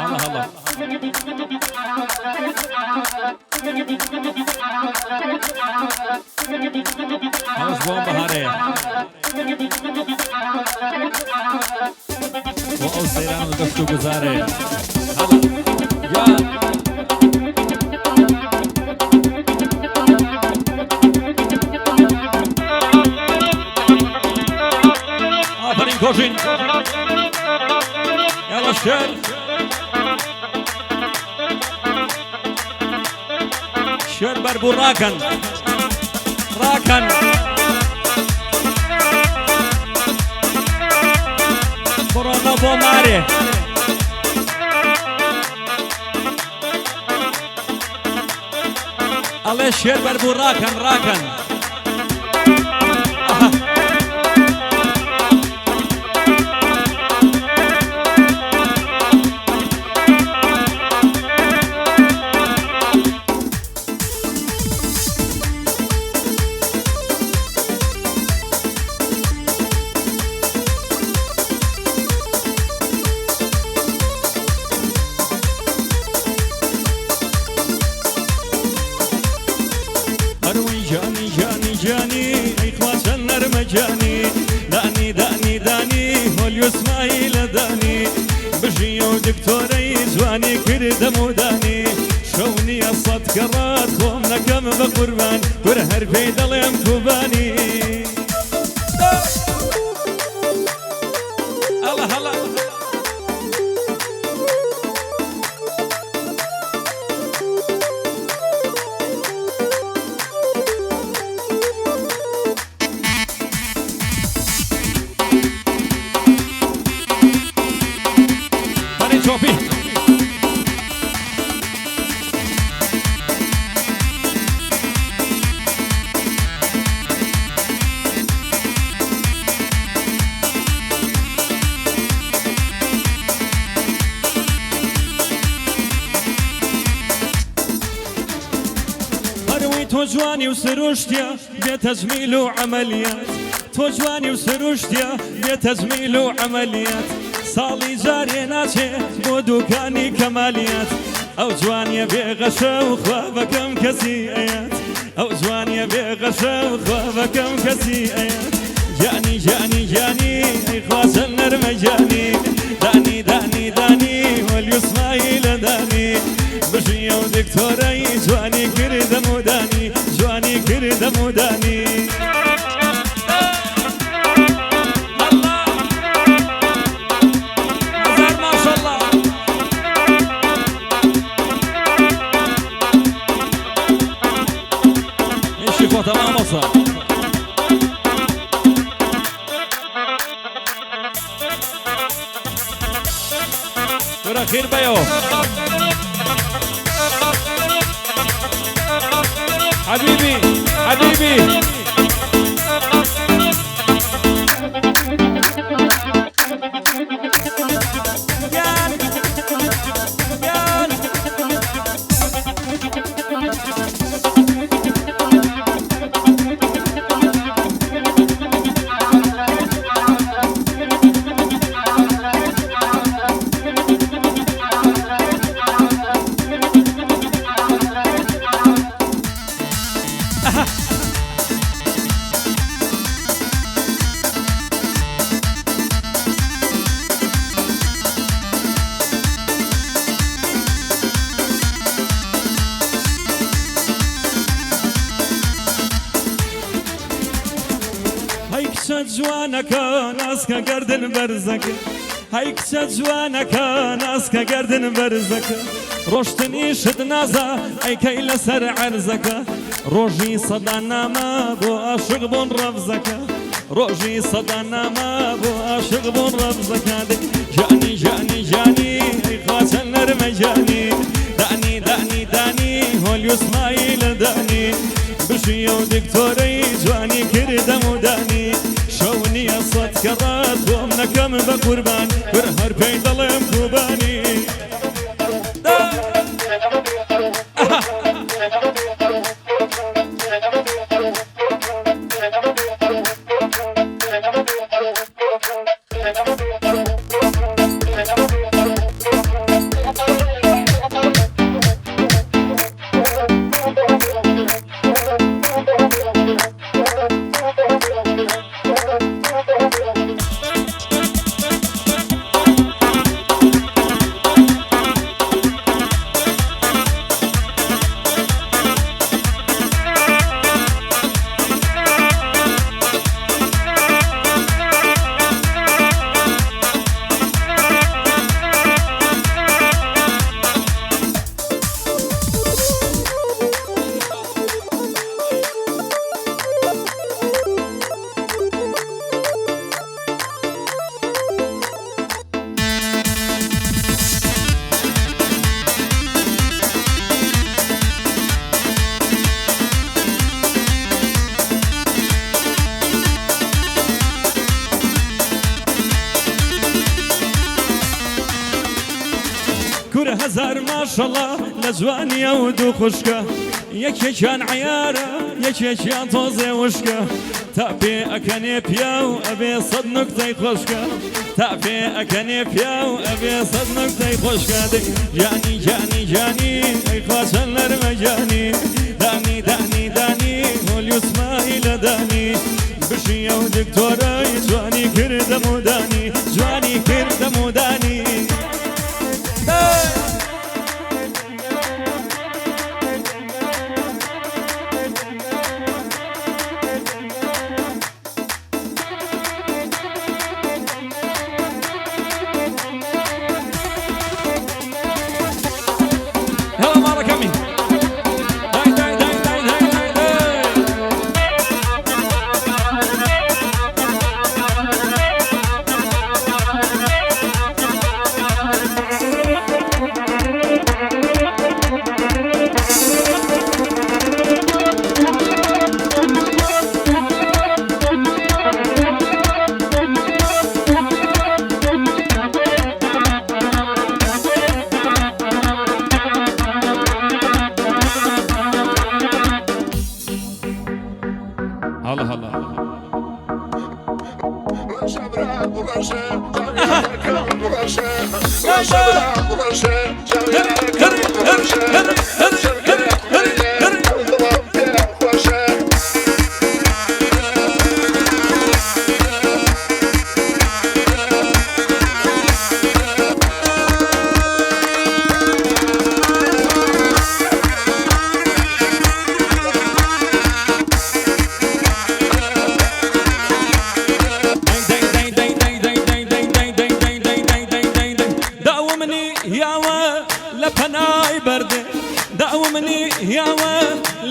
الله الله خلاص بوم بهارية وأو سيران ودفتو گزاره هلا يا آفرین کوشین يلا الشعر شعر بربو راكن راكن برانا بو ماري الله الشعر بربو راكن راكن جاني داني داني داني هول اسماعيل داني بجي ودكتوري جواني كرد موداني شوني الصد كرات خومنا كم بقربان ورهر في ضليم كوباني الله الله شوفي هروي توجواني وسروشتيا بتجميل وعمليات توجواني وسروشتيا بتجميل وعمليات صالي جاري ناچه بو دوكاني كماليات او جواني بغشا وخوابكم كسيئات او جواني بغشا وخوابكم كسيئات جاني جاني جاني اي خواس النرمجاني داني داني داني واليسمايل داني بجي ودكتوري جواني كرد موداني جواني كرد موداني تمام وصل ورا خير بيو حبيبي حبيبي جوانك ناسك قردن برزك هيك جوانك ناسك قردن برزك روشتني شد نازا اي كيل سر عرزك روجي صدانا ما بو عاشق بون رفزك روجي صدانا ما بو عاشق بون رفزك جاني جاني جاني اي خاص النرمجاني داني داني داني هول اسماعيل داني بشي ودكتوري جواني كرد موداني شوني الصد كرات ومنا كم بقربان برهر في ظلم كوباني هزار ما شاء الله لجواني ودو خشكة يكي كان عيارة يكي كان توزي وشكة تابي أكني بياو أبي صد نكتي خشكة تابي أكني بياو أبي صد نكتي خشكة جاني جاني جاني أي خاشن لرمجاني داني داني داني هوليو اسماعيل داني بشي يا دكتورة جواني كرد موداني جواني كرد موداني هلا مارا كمي داي داي داي داي داي داي هلا هلا لپنای برده داومنی یاوه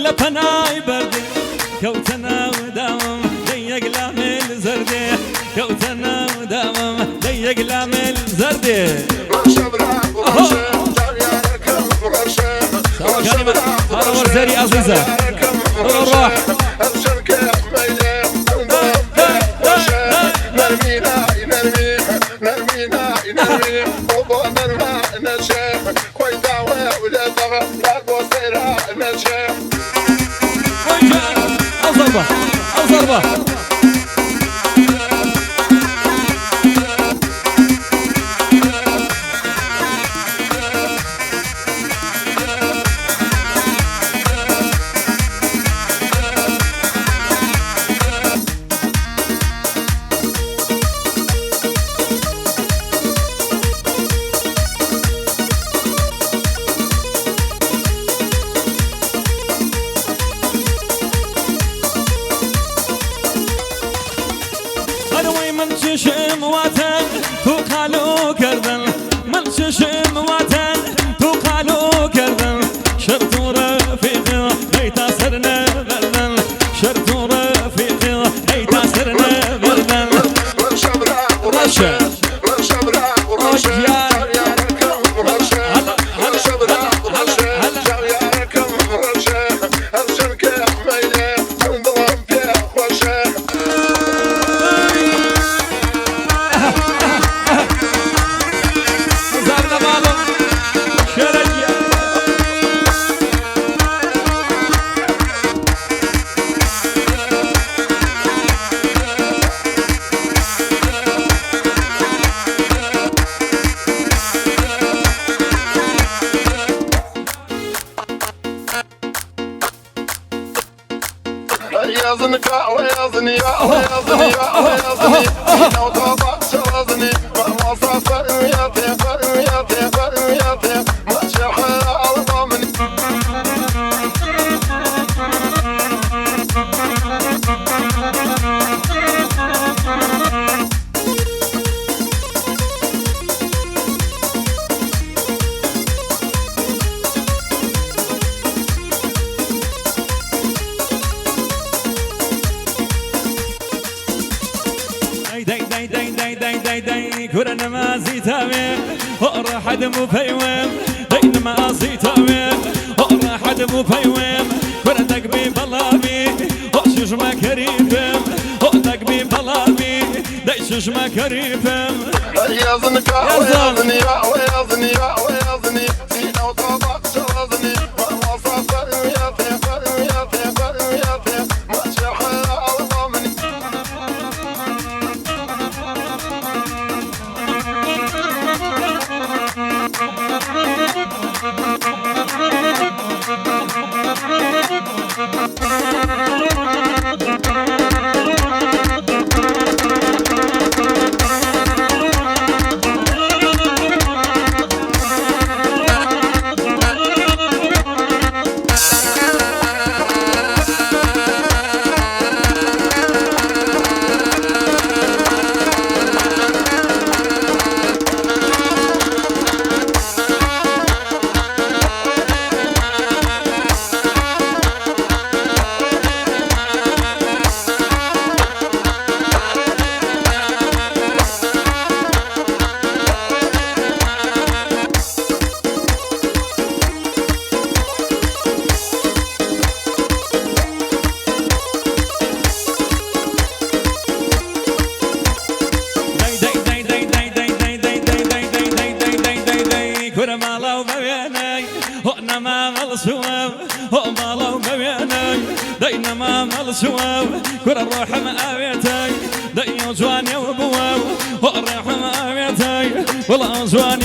لپنای برده کوتنا و داوم دیگ لامل زرده کوتنا و داوم دیگ لامل زرده هلا ورزاري عزيزة روح أو ضربة أو ضربة من چشم واتن تو قالو کردن من چشم واتن تو قالو کردن شرط و رفیق هی تاثر نبردن شرط و رفیق هی تاثر نبردن رشه ويازني ويازني ويازني ويازني لو طلعت وزني وصف فرمياتي فرمياتي فرمياتي مشح عظمني كرنا ما زيتامي أقرأ حد مفيوم دين ما زيتامي أقرأ حد مفيوم كرتك بي بلابي أشوش ما كريفم أقتك بي بلابي ديشوش ما كريفم ويازني ويازني ويازني ويازني لو طبق شرزني والوصف فرياتي فرياتي فرياتي ماشي حياة ضمني السواب كل الروح مآويتي دايو جواني وبواب والروح مآويتي والله جواني